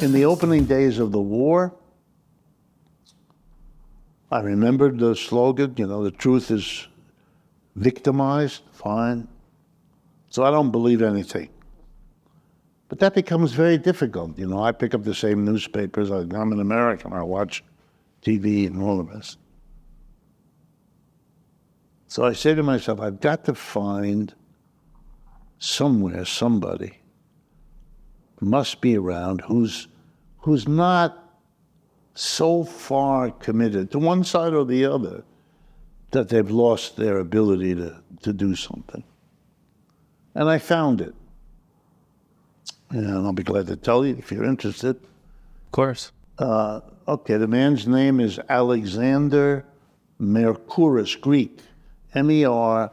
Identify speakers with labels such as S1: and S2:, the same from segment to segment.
S1: In the opening days of the war, I remembered the slogan, the truth is victimized, fine. So I don't believe anything. But that becomes very difficult. I pick up the same newspapers. I'm an American. I watch TV and all of this. So I say to myself, I've got to find somewhere somebody must be around who's not so far committed to one side or the other that they've lost their ability to do something. And I found it. And I'll be glad to tell you if you're interested.
S2: Of course.
S1: Okay, the man's name is Alexander Mercouris, Greek, Mercouris.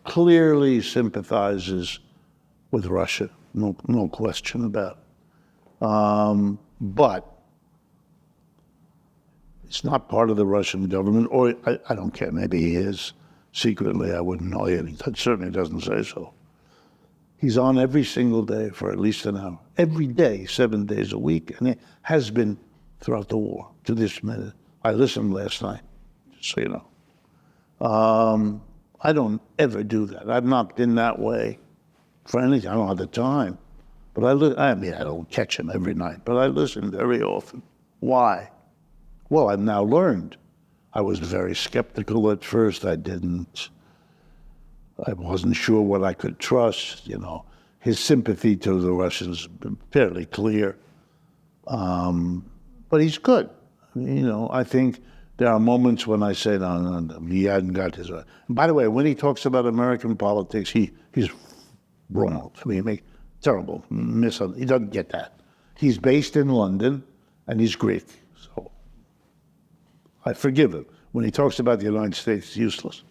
S1: Clearly sympathizes with Russia, no question about it. But it's not part of the Russian government, or I don't care, maybe he is. Secretly, I wouldn't know yet. He certainly doesn't say so. He's on every single day for at least an hour. Every day, 7 days a week, and it has been throughout the war to this minute. I listened last night, just so you know. I don't ever do that. I've not been that way for anything. I don't have the time. But I don't catch him every night, but I listen very often. Why? Well, I've now learned. I was very skeptical at first. I wasn't sure what I could trust. His sympathy to the Russians has been fairly clear. But he's good. I think there are moments when I say, no, he hadn't got his. And by the way, when he talks about American politics, he's wrong. He makes terrible he doesn't get that. He's based in London, and he's Greek. So I forgive him. When he talks about the United States, it's useless.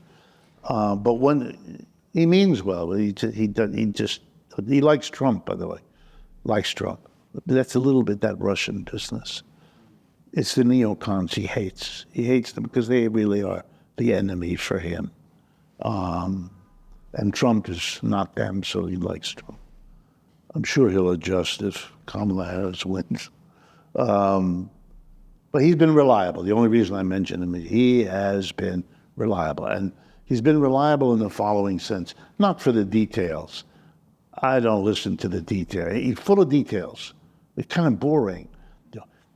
S1: But when he means well, he likes Trump, by the way, likes Trump. But that's a little bit that Russian business. It's the neocons he hates. He hates them because they really are the enemy for him. And Trump is not them, so he likes Trump. I'm sure he'll adjust if Kamala Harris wins. But he's been reliable. The only reason I mention him is he has been reliable. And he's been reliable in the following sense, not for the details. I don't listen to the detail. He's full of details. It's kind of boring.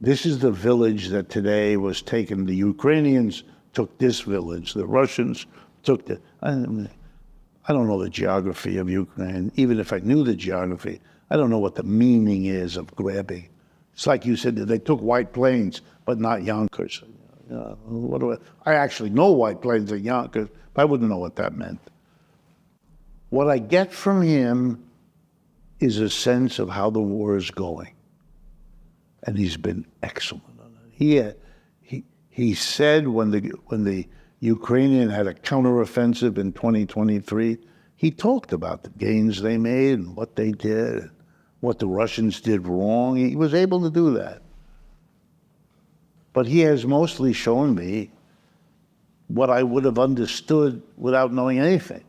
S1: This is the village that today was taken. The Ukrainians took this village. The Russians took the... I don't know the geography of Ukraine. Even if I knew the geography, I don't know what the meaning is of grabbing. It's like you said, they took White Plains, but not Yonkers. I actually know White Plains and Yonkers, but I wouldn't know what that meant. What I get from him is a sense of how the war is going. And he's been excellent on it. He said when the Ukrainian had a counteroffensive in 2023, he talked about the gains they made and what they did, and what the Russians did wrong. He was able to do that. But he has mostly shown me what I would have understood without knowing anything,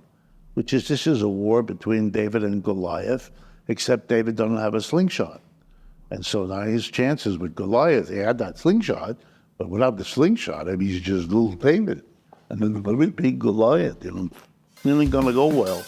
S1: which is this is a war between David and Goliath, except David doesn't have a slingshot. And so now his chances with Goliath, he had that slingshot, but without the slingshot, he's just little David. And then the big Goliath, it ain't gonna go well.